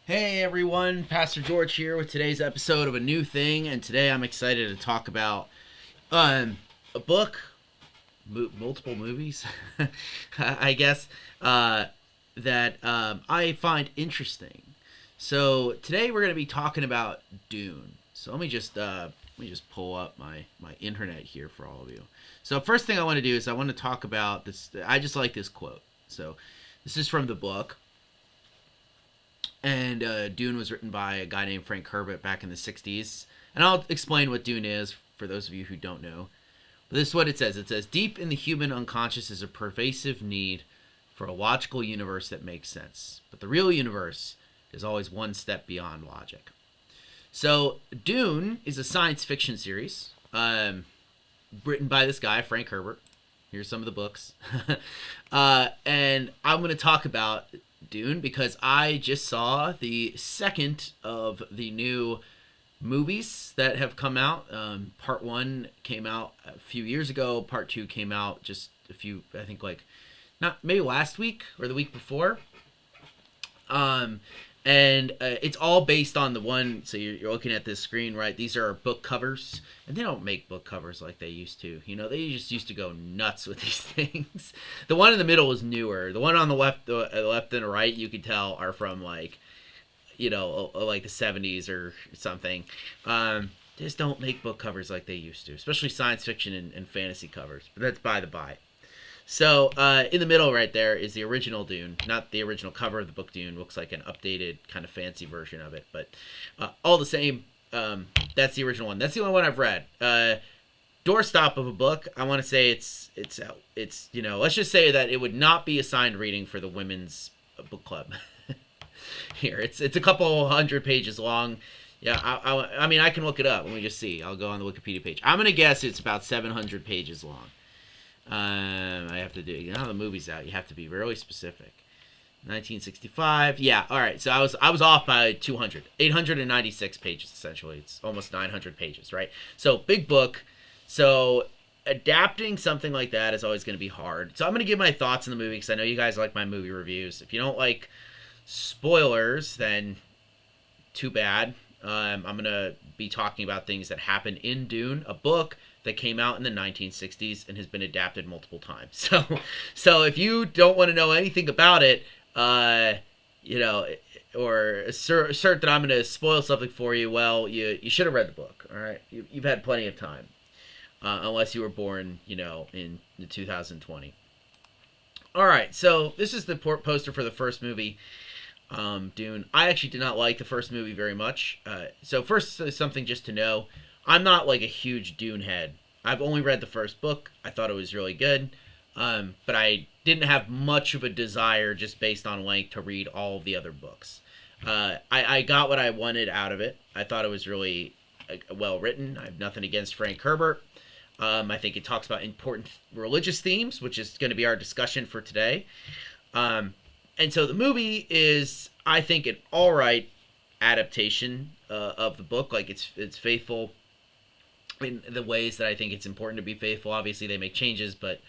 Hey everyone, Pastor George here with today's episode of A New Thing, and today I'm excited to talk about a book, multiple movies, I guess, that I find interesting. So today we're going to be talking about Dune. So let me just pull up my internet here for all of you. So first thing I want to do is I want to talk about this. I just like this quote. So this is from the book. And Dune was written by a guy named Frank Herbert back in the 60s. And I'll explain what Dune is for those of you who don't know. But this is what it says. It says, deep in the human unconscious is a pervasive need for a logical universe that makes sense. But the real universe is always one step beyond logic. So Dune is a science fiction series written by this guy, Frank Herbert. Here's some of the books. And I'm going to talk about Dune because I just saw the second of the new movies that have come out. Part one came out a few years ago. Part two came out just a few, I think, like not maybe last week or the week before. And it's all based on the one. So you're looking at this screen, right? These are book covers, and they don't make book covers like they used to. You know, they just used to go nuts with these things. The one in the middle is newer. The one on the left and the right, you can tell are from like, like the 70s or something. They just don't make book covers like they used to, especially science fiction and fantasy covers. But that's by the by. So in the middle right there is the original Dune, not the original cover of the book Dune. Looks like an updated kind of fancy version of it, but all the same, that's the original one. That's the only one I've read. Doorstop of a book. I want to say it's let's just say that it would not be assigned reading for the women's book club. Here, it's a couple hundred pages long. Yeah, I mean I can look it up. Let me just see. I'll go on the Wikipedia page. I'm gonna guess it's about 700 pages long. I have to do. You know how the movie's out. You have to be really specific. 1965. Yeah. All right. So I was off by 200. 896 pages essentially. It's almost 900 pages, right? So big book. So adapting something like that is always going to be hard. So I'm going to give my thoughts on the movie because I know you guys like my movie reviews. If you don't like spoilers, then too bad. I'm going to be talking about things that happen in Dune, a book that came out in the 1960s and has been adapted multiple times. So if you don't want to know anything about it, or assert that I'm going to spoil something for you, well, you should have read the book. All right, you've had plenty of time, unless you were born, in 2020. All right, so this is the poster for the first movie. Dune. I actually did not like the first movie very much. So first, something just to know. I'm not like a huge Dune head. I've only read the first book. I thought it was really good. But I didn't have much of a desire just based on length to read all of the other books. I got what I wanted out of it. I thought it was really well written. I have nothing against Frank Herbert. I think it talks about important religious themes, which is going to be our discussion for today. And so the movie is, I think, an all right adaptation of the book. Like it's faithful in the ways that I think it's important to be faithful. Obviously, they make changes, but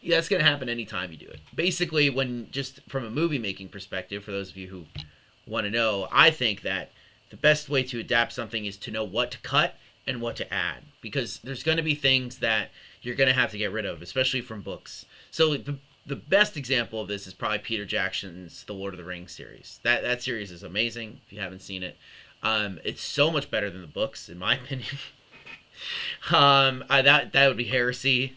yeah, that's going to happen anytime you do it. Basically, when just from a movie making perspective, for those of you who want to know, I think that the best way to adapt something is to know what to cut and what to add, because there's going to be things that you're going to have to get rid of, especially from books. So the best example of this is probably Peter Jackson's The Lord of the Rings series. That series is amazing if you haven't seen it. It's so much better than the books, in my opinion. That would be heresy,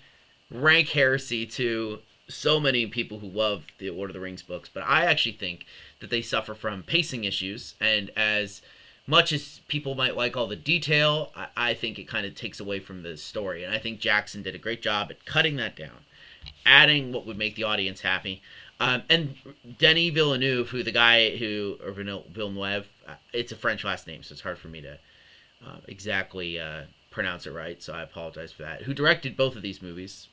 rank heresy to so many people who love the Lord of the Rings books. But I actually think that they suffer from pacing issues, and as much as people might like all the detail, I think it kind of takes away from the story. And I think Jackson did a great job at cutting that down, adding what would make the audience happy. And Denis Villeneuve, or Villeneuve, it's a French last name, so it's hard for me to exactly pronounce it right, so I apologize for that, who directed both of these movies.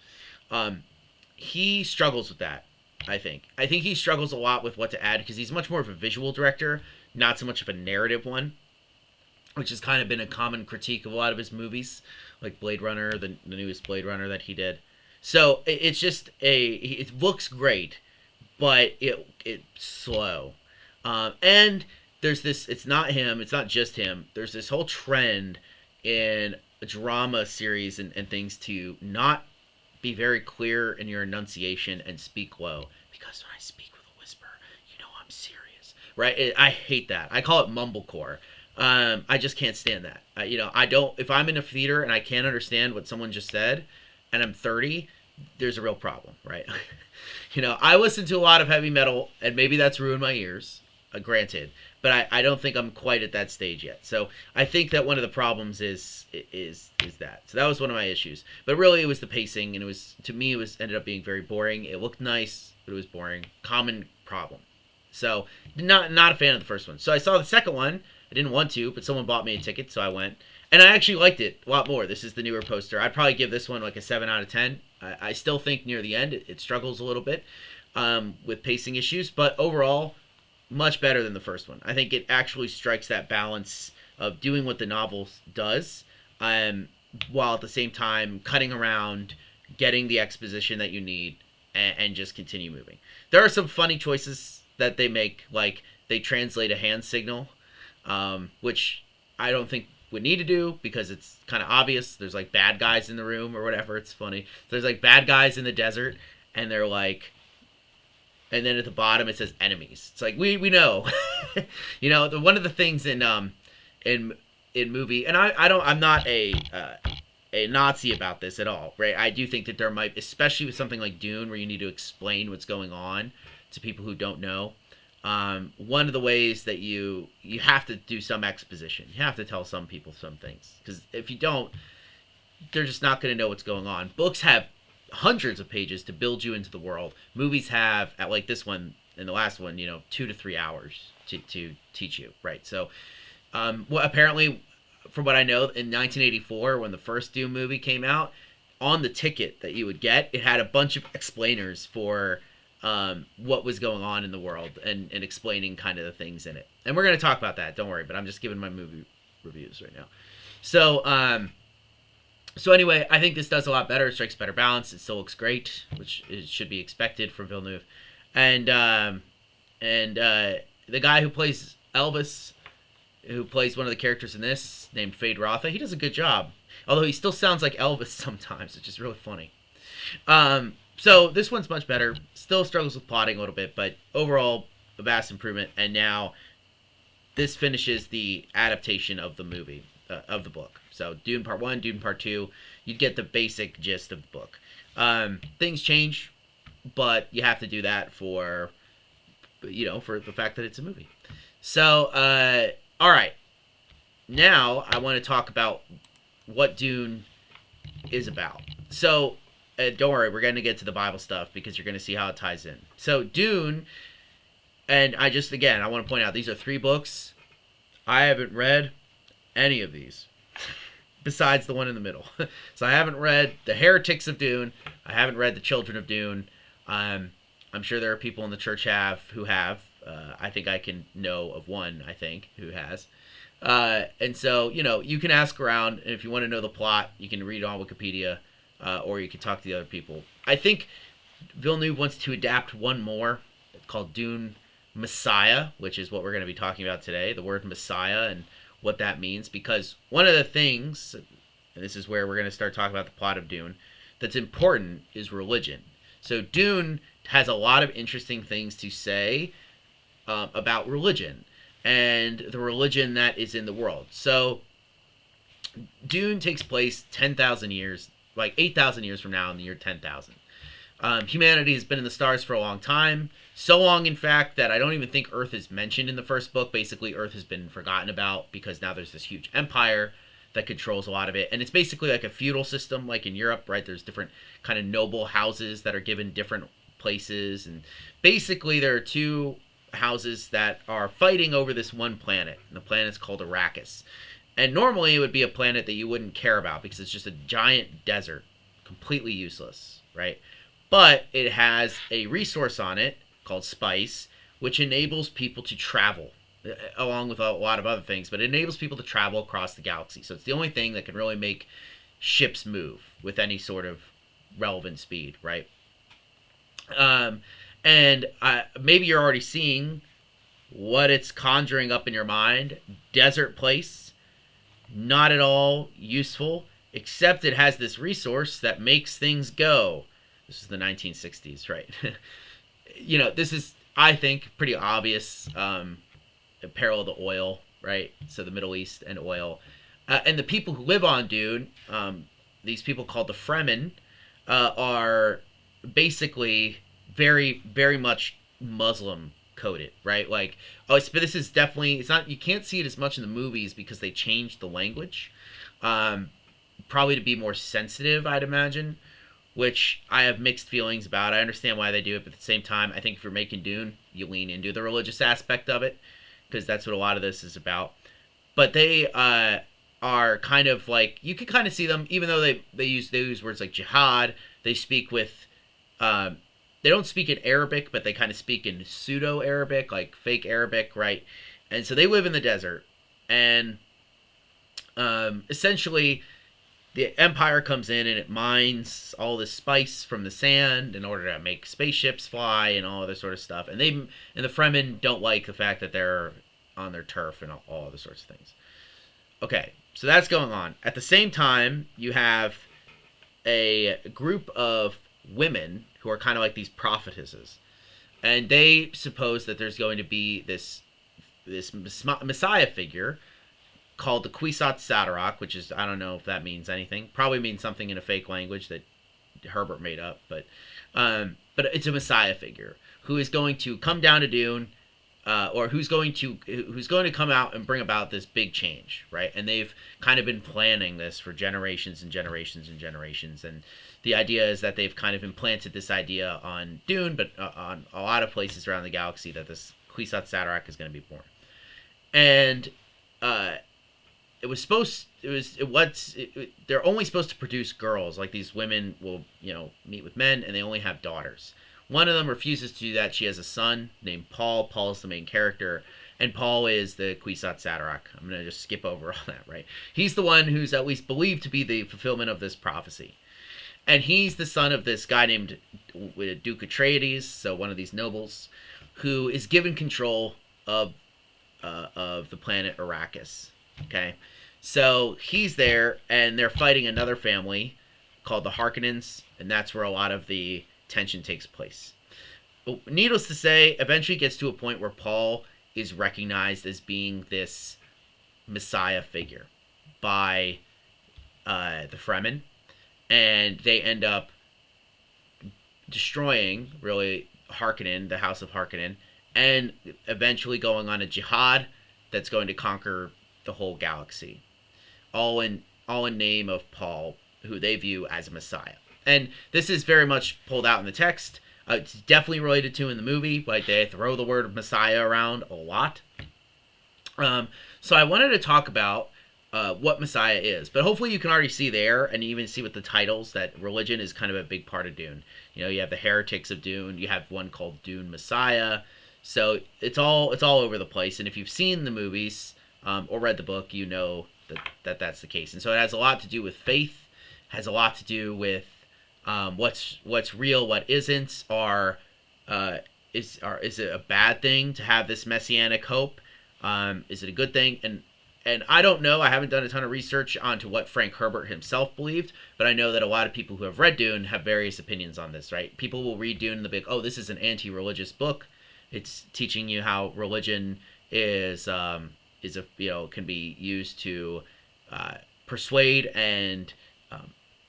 He struggles with that, I think. I think he struggles a lot with what to add because he's much more of a visual director, not so much of a narrative one, which has kind of been a common critique of a lot of his movies, like Blade Runner, the newest Blade Runner that he did. So it's just it looks great, but it's slow. And there's this. It's not him. It's not just him. There's this whole trend in drama series and things to not be very clear in your enunciation and speak low, because when I speak with a whisper, I'm serious, right? I hate that. I call it mumblecore. I just can't stand that. I don't. If I'm in a theater and I can't understand what someone just said, and I'm 30, there's a real problem, right? I listen to a lot of heavy metal, and maybe that's ruined my ears, granted, but I don't think I'm quite at that stage yet. So I think that one of the problems is that. So that was one of my issues. But really, it was the pacing, and to me, it ended up being very boring. It looked nice, but it was boring. Common problem. So not a fan of the first one. So I saw the second one. I didn't want to, but someone bought me a ticket, so I went. And I actually liked it a lot more. This is the newer poster. I'd probably give this one like a 7 out of 10. I still think near the end it struggles a little bit with pacing issues, but overall, much better than the first one. I think it actually strikes that balance of doing what the novel does, while at the same time cutting around, getting the exposition that you need, and just continue moving. There are some funny choices that they make, like they translate a hand signal, which I don't think would need to do because it's kind of obvious. There's like bad guys in the room or whatever. It's funny. There's like bad guys in the desert, and they're like, and then at the bottom it says enemies. It's like we know, one of the things in movie, and I'm not a Nazi about this at all, right? I do think that there might, especially with something like Dune, where you need to explain what's going on to people who don't know. One of the ways that you have to do some exposition. You have to tell some people some things, because if you don't, they're just not going to know what's going on. Books have hundreds of pages to build you into the world. Movies have, at like this one and the last one, 2 to 3 hours to teach you, right? So, apparently, from what I know, in 1984, when the first Dune movie came out, on the ticket that you would get, it had a bunch of explainers for what was going on in the world and explaining kind of the things in it. And we're going to talk about that, don't worry, but I'm just giving my movie reviews right now. So anyway, I think this does a lot better. It strikes better balance. It still looks great, which should be expected from Villeneuve. And the guy who plays Elvis, who plays one of the characters in this, named Fade Rotha, he does a good job. Although he still sounds like Elvis sometimes, which is really funny. So this one's much better. Still struggles with plotting a little bit, but overall, a vast improvement. And now this finishes the adaptation of the movie, of the book. So Dune Part 1, Dune Part 2, you'd get the basic gist of the book. Things change, but you have to do that for the fact that it's a movie. So, all right. Now I want to talk about what Dune is about. So, don't worry, we're going to get to the Bible stuff because you're going to see how it ties in. So, Dune, and I want to point out, these are 3 books. I haven't read any of these besides the one in the middle. So, I haven't read The Heretics of Dune. I haven't read The Children of Dune. I'm sure there are people in the church who have. I think I can know of one, who has. And so, you can ask around, and if you want to know the plot, you can read on Wikipedia. Or you can talk to the other people. I think Villeneuve wants to adapt one more called Dune Messiah, which is what we're going to be talking about today, the word Messiah and what that means. Because one of the things, and this is where we're going to start talking about the plot of Dune, that's important is religion. So Dune has a lot of interesting things to say about religion and the religion that is in the world. So Dune takes place 10,000 years, like 8,000 years from now in the year 10,000. Humanity has been in the stars for a long time. So long, in fact, that I don't even think Earth is mentioned in the first book. Basically, Earth has been forgotten about because now there's this huge empire that controls a lot of it. And it's basically like a feudal system, like in Europe, right? There's different kind of noble houses that are given different places. And basically, there are 2 houses that are fighting over this one planet. And the planet's called Arrakis. And normally it would be a planet that you wouldn't care about because it's just a giant desert, completely useless, right? But it has a resource on it called spice, which enables people to travel, along with a lot of other things, but it enables people to travel across the galaxy. So it's the only thing that can really make ships move with any sort of relevant speed, right? And maybe you're already seeing what it's conjuring up in your mind. Desert place, not at all useful, except it has this resource that makes things go. This is the 1960s, right? This is, I think, pretty obvious. Parallel to oil, right? So the Middle East and oil. And the people who live on Dune, these people called the Fremen, are basically very, very much Muslim coded, right? Like, but this is definitely, it's not, you can't see it as much in the movies because they changed the language, probably to be more sensitive, I'd imagine, which I have mixed feelings about. I understand why they do it, but at the same time, I think if you're making Dune, you lean into the religious aspect of it, because that's what a lot of this is about. But they are kind of like, you can kind of see them, even though they use words like jihad. They speak with they don't speak in Arabic, but they kind of speak in pseudo-Arabic, like fake Arabic, right? And so they live in the desert, and essentially the Empire comes in and it mines all this spice from the sand in order to make spaceships fly and all other sort of stuff. And the Fremen don't like the fact that they're on their turf and all other sorts of things. Okay, so that's going on. At the same time, you have a group of women who are kind of like these prophetesses, and they suppose that there's going to be this Messiah figure called the Kwisatz Haderach, which is, I don't know if that means anything. Probably means something in a fake language that Herbert made up, but it's a Messiah figure who is going to come down to Dune, or who's going to come out and bring about this big change, right? And they've kind of been planning this for generations and generations and generations. And the idea is that they've kind of implanted this idea on Dune, but on a lot of places around the galaxy, that this Kwisatz Haderach is going to be born. And they're only supposed to produce girls. Like, these women will, meet with men, and they only have daughters. One of them refuses to do that. She has a son named Paul. Paul is the main character, and Paul is the Kwisatz Haderach. I'm going to just skip over all that, right? He's the one who's at least believed to be the fulfillment of this prophecy. And he's the son of this guy named Duke Atreides, so one of these nobles, who is given control of the planet Arrakis. Okay? So he's there, and they're fighting another family called the Harkonnens, and that's where a lot of the tension takes place. Needless to say, eventually gets to a point where Paul is recognized as being this Messiah figure by the Fremen, and they end up destroying, really, Harkonnen, the House of Harkonnen, and eventually going on a jihad that's going to conquer the whole galaxy, all in name of Paul, who they view as a Messiah. And this is very much pulled out in the text. It's definitely related to in the movie. Like, they throw the word Messiah around a lot. So I wanted to talk about what Messiah is. But hopefully you can already see there, and even see with the titles, that religion is kind of a big part of Dune. You have the heretics of Dune. You have one called Dune Messiah. So it's all over the place. And if you've seen the movies or read the book, you know that's the case. And so it has a lot to do with faith. Has a lot to do with what's real, what isn't. Is it a bad thing to have this messianic hope? Is it a good thing? And I don't know. I haven't done a ton of research onto what Frank Herbert himself believed, but I know that a lot of people who have read Dune have various opinions on this. Right? People will read Dune and they'll be like, "Oh, this is an anti-religious book. It's teaching you how religion can be used to persuade and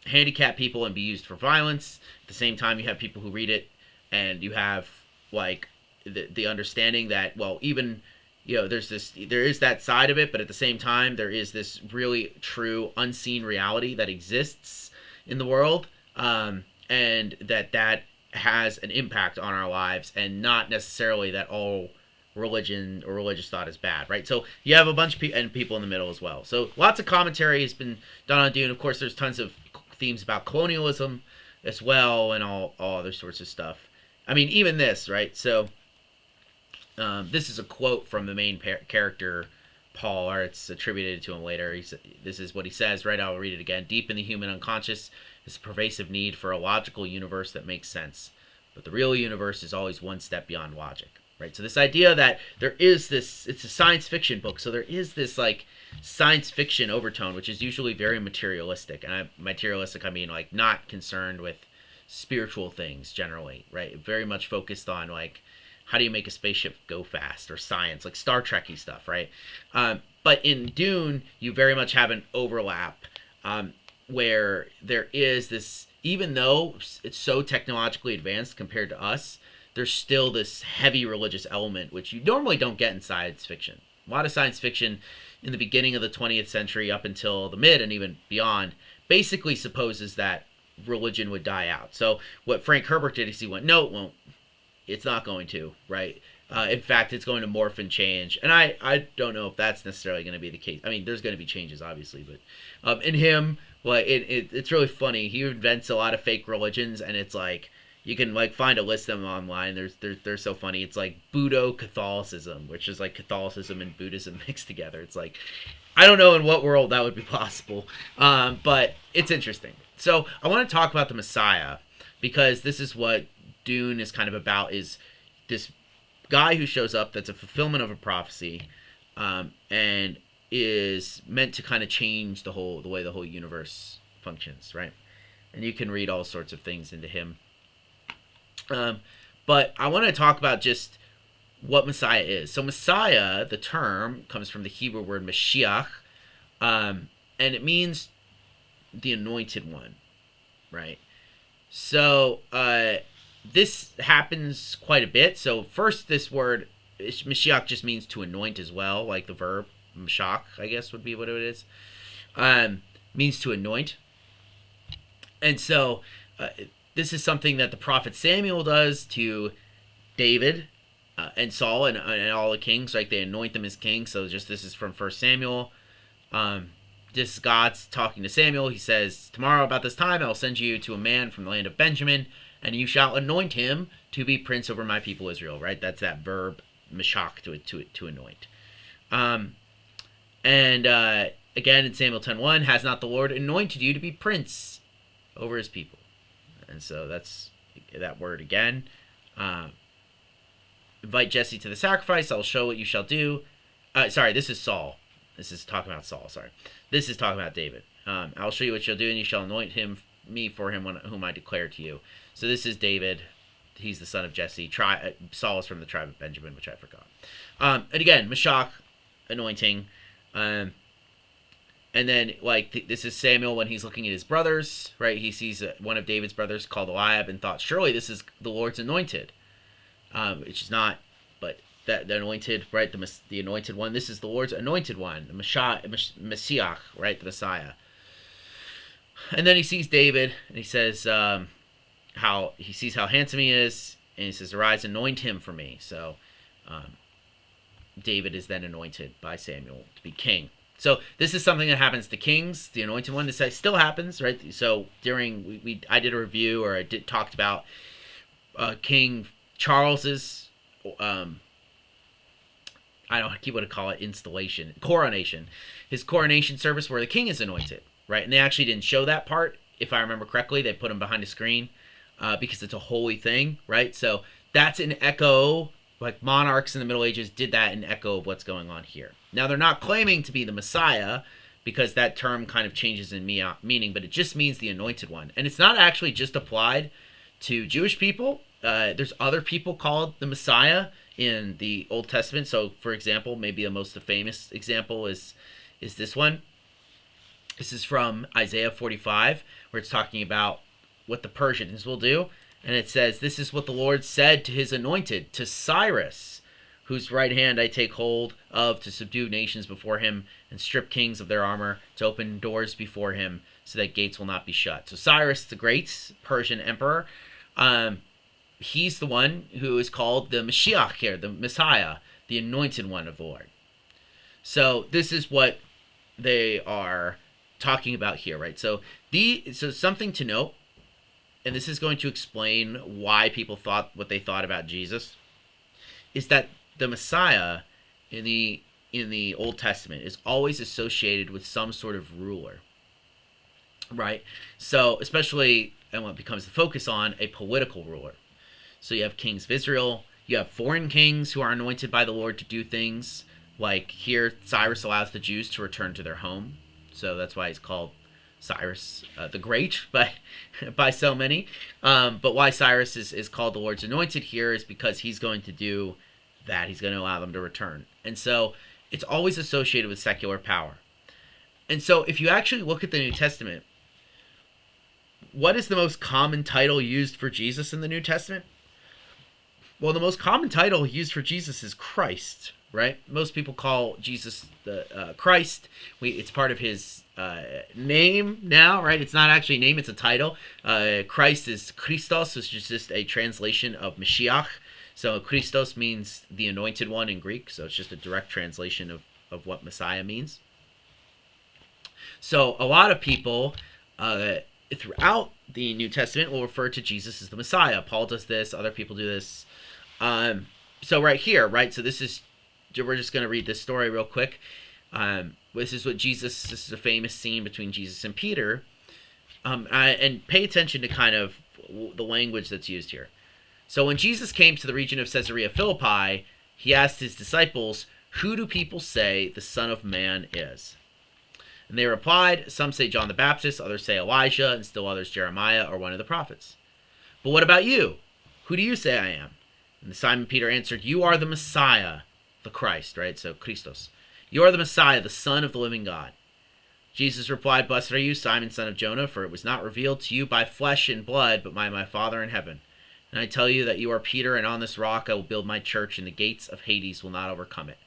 handicap people and be used for violence." At the same time, you have people who read it, and you have like the understanding that, well, even there is that side of it, but at the same time there is this really true unseen reality that exists in the world, and that has an impact on our lives, and not necessarily that all religion or religious thought is bad, right? So you have a bunch of people in the middle as well. So lots of commentary has been done on Dune. Of course, there's tons of themes about colonialism as well, and all other sorts of stuff. I mean, even this, right? So this is a quote from the main character, Paul, or it's attributed to him later. This is what he says, right? I'll read it again. "Deep in the human unconscious is a pervasive need for a logical universe that makes sense. But the real universe is always one step beyond logic. right? So this idea that there is this, it's a science fiction book, so there is this like science fiction overtone, which is usually very materialistic. And materialistic, I mean like not concerned with spiritual things generally, right? Very much focused on like how do you make a spaceship go fast, or science, like Star Trek-y stuff, right? But in Dune, you very much have an overlap where there is this, even though it's so technologically advanced compared to us, there's still this heavy religious element, which you normally don't get in science fiction. A lot of science fiction in the beginning of the 20th century up until the mid and even beyond basically supposes that religion would die out. So what Frank Herbert did is he went, no, it won't. It's not going to, right? In fact, it's going to morph and change. And I don't know if that's necessarily going to be the case. I mean, there's going to be changes, obviously. But in him, well, it's really funny. He invents a lot of fake religions, and it's like, you can like find a list of them online. They're so funny. It's like Budo-Catholicism, which is like Catholicism and Buddhism mixed together. It's like, I don't know in what world that would be possible. But it's interesting. So I want to talk about the Messiah, because this is what Dune is kind of about, is this guy who shows up that's a fulfillment of a prophecy, and is meant to kind of change the way the whole universe functions, right? And you can read all sorts of things into him. But I want to talk about just what Messiah is. So Messiah, the term, comes from the Hebrew word Mashiach, and it means the anointed one, right? So this happens quite a bit. So first, this word Mashiach just means to anoint as well, like the verb Mashach, I guess would be what it is. Means to anoint. And so this is something that the prophet Samuel does to David and Saul and all the kings. Like they anoint them as kings. So just this is from 1 Samuel. This is God's talking to Samuel. He says, tomorrow about this time I will send you to a man from the land of Benjamin, and you shall anoint him to be prince over my people Israel. Right? That's that verb mashach, to anoint. Again in Samuel 10:1, has not the Lord anointed you to be prince over his people? And so that's that word again. Invite Jesse to the sacrifice. I will show what you shall do. Sorry, this is Saul. This is talking about Saul. Sorry. This is talking about David. I will show you what you'll do, and you shall anoint me for him whom I declare to you. So this is David. He's the son of Jesse. Saul is from the tribe of Benjamin, which I forgot. And again, Mashach, anointing. And then, like, this is Samuel when he's looking at his brothers, right? He sees one of David's brothers called Eliab and thought, surely this is the Lord's anointed. Which is not, but the anointed, right? The anointed one. This is the Lord's anointed one, the Messiah, right? The Messiah. And then he sees David, and he says how he sees how handsome he is, and he says, arise, anoint him for me. So David is then anointed by Samuel to be king. So this is something that happens to kings, the anointed one. This still happens, right? So during I did a review, or talked about King Charles's I don't keep what to call it, coronation, his coronation service where the king is anointed, right? And they actually didn't show that part, if I remember correctly. They put him behind a screen because it's a holy thing, right? So that's an echo. Like monarchs in the Middle Ages did that in echo of what's going on here. Now, they're not claiming to be the Messiah, because that term kind of changes in meaning, but it just means the anointed one. And it's not actually just applied to Jewish people. There's other people called the Messiah in the Old Testament. So, for example, maybe the most famous example is this one. This is from Isaiah 45, where it's talking about what the Persians will do. And it says, this is what the Lord said to his anointed, to Cyrus, whose right hand I take hold of, to subdue nations before him and strip kings of their armor, to open doors before him so that gates will not be shut. So Cyrus the Great, Persian emperor, he's the one who is called the Mashiach here, the Messiah, the anointed one of the Lord. So this is what they are talking about here, right? So something to note, and this is going to explain why people thought what they thought about Jesus, is that the Messiah in the Old Testament is always associated with some sort of ruler, right? So especially, and what becomes the focus on, a political ruler. So you have kings of Israel, You have foreign kings who are anointed by the Lord to do things. Like here, Cyrus allows the Jews to return to their home. So that's why he's called Cyrus the Great by so many. But why Cyrus is called the Lord's anointed here is because he's going to do that. He's going to allow them to return. And so it's always associated with secular power. And so if you actually look at the New Testament, what is the most common title used for Jesus in the New Testament? Well, the most common title used for Jesus is Christ, right? Most people call Jesus the Christ. It's part of his name now, right? It's not actually a name, it's a title. Christ is Christos, which is just a translation of Mashiach. So Christos means the anointed one in Greek, so it's just a direct translation of what Messiah means. So a lot of people throughout the New Testament will refer to Jesus as the Messiah. Paul does this, other people do this. So right here, right, so we're just going to read this story real quick. This is a famous scene between Jesus and Peter. And pay attention to kind of the language that's used here. So when Jesus came to the region of Caesarea Philippi, he asked his disciples, "Who do people say the Son of Man is?" And they replied, "Some say John the Baptist, others say Elijah, and still others Jeremiah or one of the prophets. But what about you? Who do you say I am?" And Simon Peter answered, "You are the Messiah, the Christ," right? So Christos. "You are the Messiah, the Son of the living God." Jesus replied, "Blessed are you, Simon, son of Jonah, for it was not revealed to you by flesh and blood, but by my Father in heaven. And I tell you that you are Peter, and on this rock I will build my church, and the gates of Hades will not overcome it.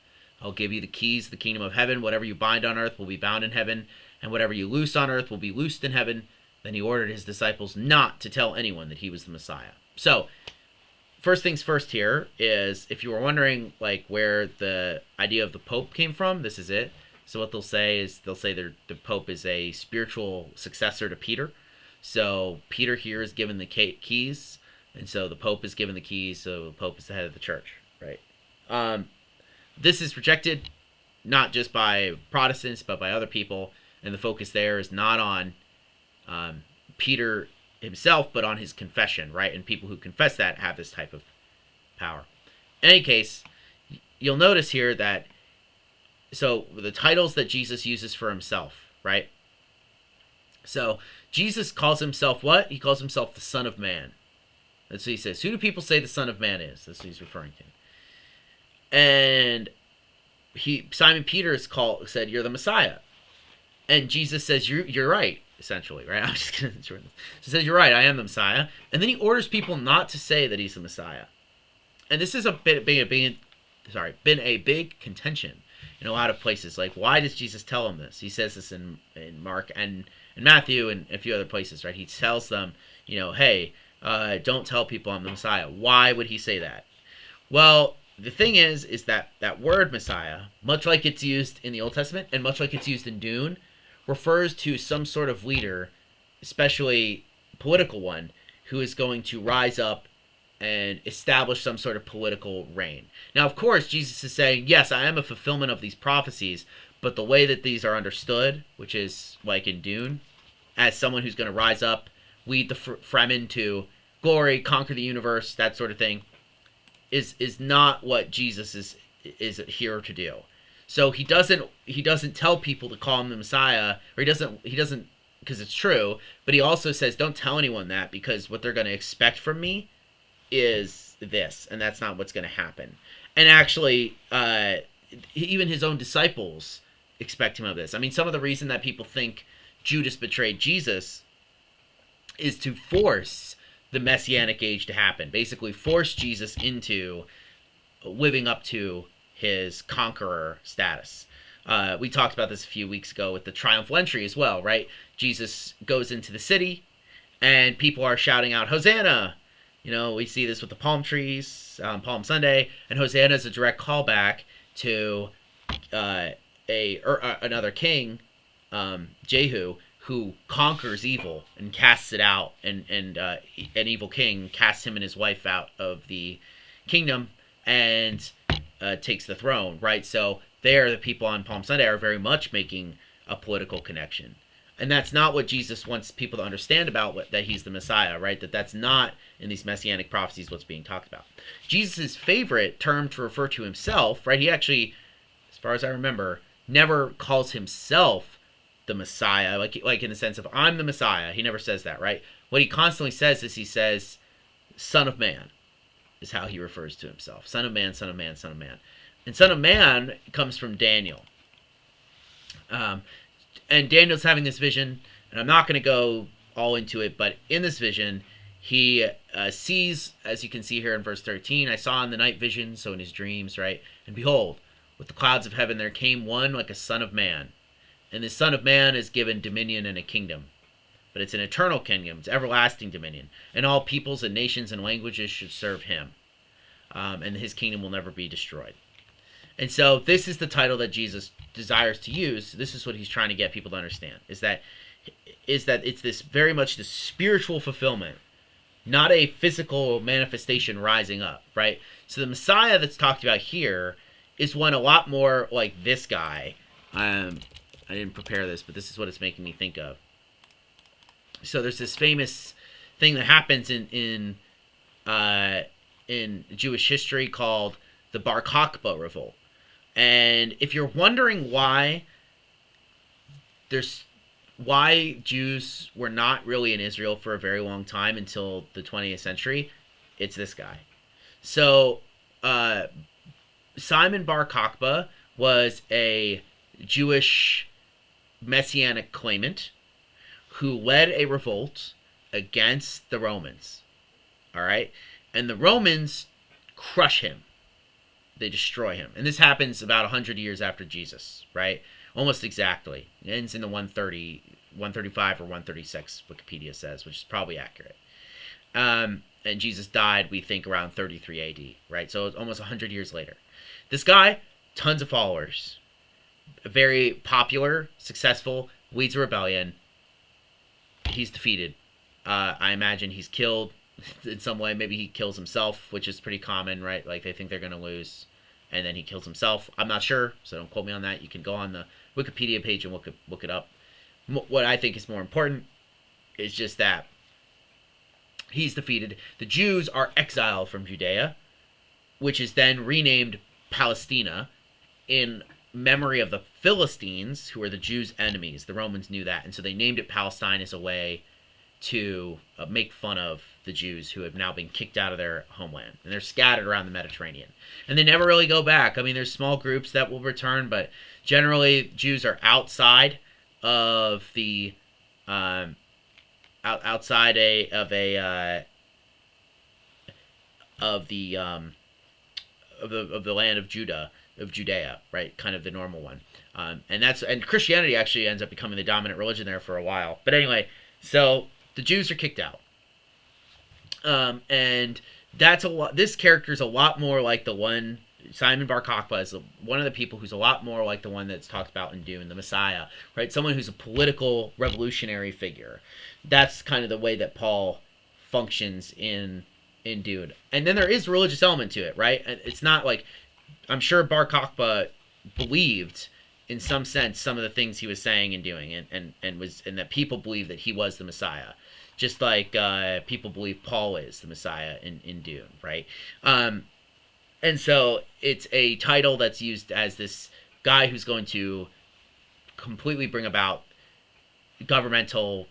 I'll give you the keys to the kingdom of heaven. Whatever you bind on earth will be bound in heaven, and whatever you loose on earth will be loosed in heaven." Then he ordered his disciples not to tell anyone that he was the Messiah. So, first things first here is, if you were wondering like where the idea of the Pope came from, this is it. So what they'll say the Pope is a spiritual successor to Peter. So Peter here is given the keys, and so the Pope is given the keys, so the Pope is the head of the church, right? This is rejected not just by Protestants, but by other people, and the focus there is not on Peter himself, but on his confession, right? And people who confess that have this type of power. In any case, you'll notice here that, so the titles that Jesus uses for himself, right? So Jesus calls himself what? He calls himself the Son of Man. That's what he says. Who do people say the Son of Man is? That's what he's referring to. And Simon Peter said, "You're the Messiah." And Jesus says, you're right, essentially, right? I'm just going to shorten this. He says, "You're right, I am the Messiah." And then he orders people not to say that he's the Messiah. And this is been a big contention in a lot of places. Like, why does Jesus tell them this? He says this in Mark and in Matthew and a few other places, right? He tells them, hey, don't tell people I'm the Messiah. Why would he say that? Well, the thing is that word Messiah, much like it's used in the Old Testament and much like it's used in Dune, refers to some sort of leader, especially political one, who is going to rise up and establish some sort of political reign. Now, of course, Jesus is saying, yes, I am a fulfillment of these prophecies, but the way that these are understood, which is like in Dune, as someone who's going to rise up, lead the Fremen to glory, conquer the universe, that sort of thing, is not what Jesus is here to do. So he doesn't tell people to call him the Messiah, or he doesn't because it's true, but he also says, don't tell anyone that, because what they're going to expect from me is this, and that's not what's going to happen. And actually, even his own disciples expect him of this. I mean, some of the reason that people think Judas betrayed Jesus is to force the Messianic age to happen. Basically, force Jesus into living up to his conqueror status. We talked about this a few weeks ago with the triumphal entry as well, right? Jesus goes into the city, and people are shouting out, "Hosanna!" We see this with the palm trees on Palm Sunday, and Hosanna is a direct callback to another king, Jehu, who conquers evil and casts it out, and an evil king casts him and his wife out of the kingdom and takes the throne, right? So there, the people on Palm Sunday are very much making a political connection. And that's not what Jesus wants people to understand about that he's the Messiah, right? That's not in these messianic prophecies what's being talked about. Jesus' favorite term to refer to himself, right? He actually, as far as I remember, never calls himself the Messiah, like in the sense of I'm the Messiah. He never says that, right? What he constantly says is he says, Son of Man is how he refers to himself. Son of Man, Son of Man, Son of Man. And Son of Man comes from Daniel. And Daniel's having this vision, and I'm not going to go all into it, but in this vision, he sees, as you can see here in verse 13, I saw in the night vision, so in his dreams, right? And behold, with the clouds of heaven there came one like a son of man. And the Son of Man is given dominion and a kingdom. But it's an eternal kingdom. It's everlasting dominion. And all peoples and nations and languages should serve him. And his kingdom will never be destroyed. And so this is the title that Jesus desires to use. This is what he's trying to get people to understand. Is that it's this very much the spiritual fulfillment. Not a physical manifestation rising up, right? So the Messiah that's talked about here is one a lot more like this guy. I didn't prepare this, but this is what it's making me think of. So there's this famous thing that happens in Jewish history called the Bar Kokhba revolt. And if you're wondering why Jews were not really in Israel for a very long time until the 20th century, it's this guy. So Simon Bar Kokhba was a Jewish messianic claimant who led a revolt against the Romans. All right? And the Romans crush him. They destroy him. And this happens about 100 years after Jesus, right? Almost exactly. It ends in the 135 or 136, Wikipedia says, which is probably accurate. And Jesus died, we think, around 33 AD, right? So it's almost 100 years later. This guy, tons of followers. Very popular, successful, leads a rebellion. He's defeated. I imagine he's killed in some way. Maybe he kills himself, which is pretty common, right? Like they think they're going to lose, and then he kills himself. I'm not sure, so don't quote me on that. You can go on the Wikipedia page and look it up. What I think is more important is just that he's defeated. The Jews are exiled from Judea, which is then renamed Palestina in memory of the Philistines, who are the Jews' enemies. The Romans knew that, and so they named it Palestine as a way to make fun of the Jews who have now been kicked out of their homeland. And they're scattered around the Mediterranean. And they never really go back. I mean, there's small groups that will return, but generally Jews are outside of the land of Judah, of Judea, right? Kind of the normal one. And Christianity actually ends up becoming the dominant religion there for a while. But anyway, so the Jews are kicked out. And that's a lot. This character is a lot more like the one. Simon Bar Kokhba is one of the people who's a lot more like the one that's talked about in Dune, the Messiah, right? Someone who's a political revolutionary figure. That's kind of the way that Paul functions in Dune. And then there is a religious element to it, right? And it's not like, I'm sure Bar Kokhba believed in some sense some of the things he was saying and doing, and that people believe that he was the Messiah, just like people believe Paul is the Messiah in Dune, right? And so it's a title that's used as this guy who's going to completely bring about governmental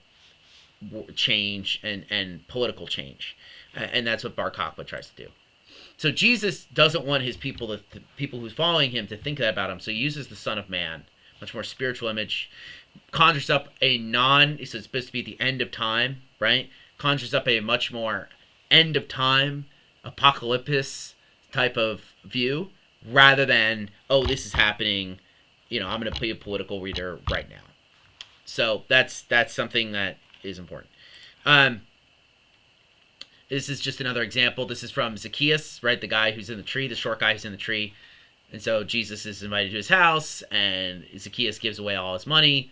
change and political change, and that's what Bar Kokhba tries to do. So Jesus doesn't want his people, the people who's following him, to think that about him. So he uses the Son of Man, much more spiritual image, conjures up so it's supposed to be the end of time, right? Conjures up a much more end of time, apocalypse type of view, rather than, oh, this is happening, I'm going to be a political reader right now. So that's something that is important. This is just another example. This is from Zacchaeus, right? The guy who's in the tree, the short guy who's in the tree. And so Jesus is invited to his house, and Zacchaeus gives away all his money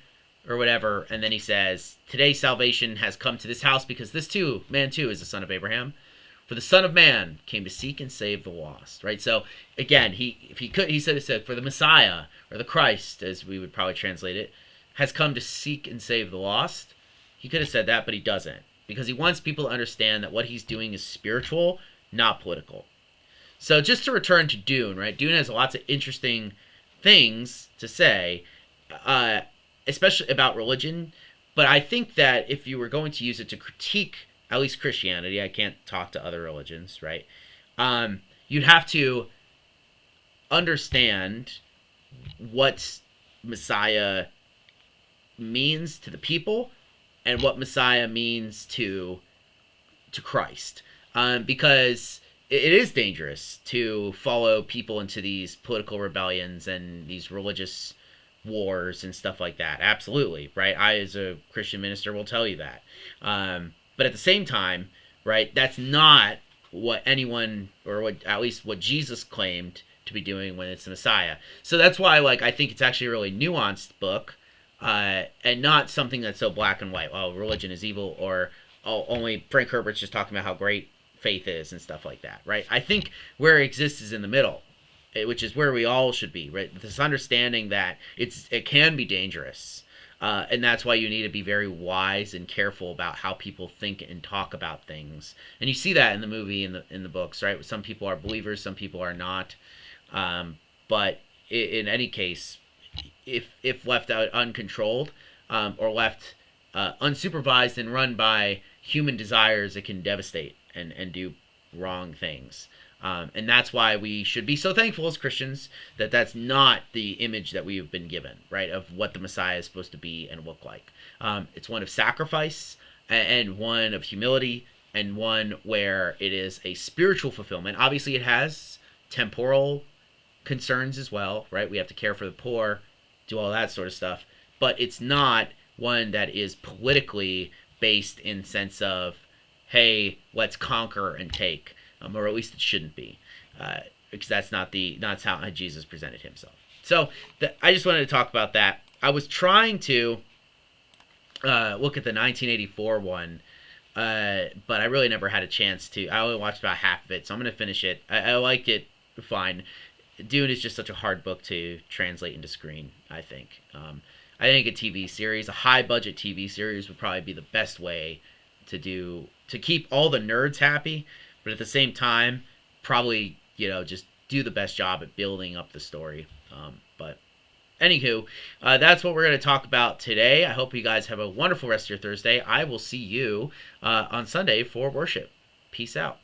or whatever. And then he says, today salvation has come to this house because this man too is the son of Abraham. For the Son of Man came to seek and save the lost, right? So again, he said for the Messiah or the Christ, as we would probably translate it, has come to seek and save the lost. He could have said that, but he doesn't, because he wants people to understand that what he's doing is spiritual, not political. So just to return to Dune, right? Dune has lots of interesting things to say, uh, especially about religion. But I think that if you were going to use it to critique at least Christianity, I can't talk to other religions, right? You'd have to understand what Messiah means to the people and what Messiah means to Christ, because it is dangerous to follow people into these political rebellions and these religious wars and stuff like that. Absolutely, right? I, as a Christian minister, will tell you that. But at the same time, right, that's not what anyone, or what at least what Jesus claimed to be doing when it's the Messiah. So that's why, like, I think it's actually a really nuanced book, and not something that's so black and white. Oh, religion is evil, or oh, only Frank Herbert's just talking about how great faith is and stuff like that, right? I think where it exists is in the middle, which is where we all should be, right? This understanding that it can be dangerous, and that's why you need to be very wise and careful about how people think and talk about things. And you see that in the movie, in the books, right? Some people are believers, some people are not. But in any case, if left out uncontrolled, or left unsupervised and run by human desires, it can devastate and do wrong things. And that's why we should be so thankful as Christians that that's not the image that we have been given, right, of what the Messiah is supposed to be and look like. It's one of sacrifice, and one of humility, and one where it is a spiritual fulfillment. Obviously, it has temporal concerns as well, right? We have to care for the poor, do all that sort of stuff. But it's not one that is politically based in sense of, hey, let's conquer and take, or at least it shouldn't be, because that's not how Jesus presented himself. So I just wanted to talk about that. I was trying to look at the 1984 one, but I really never had a chance to. I only watched about half of it, so I'm going to finish it. I liked it fine. Dune is just such a hard book to translate into screen, I think. I think a TV series, a high-budget TV series, would probably be the best way to keep all the nerds happy, but at the same time, probably, just do the best job at building up the story. But anywho, that's what we're going to talk about today. I hope you guys have a wonderful rest of your Thursday. I will see you on Sunday for worship. Peace out.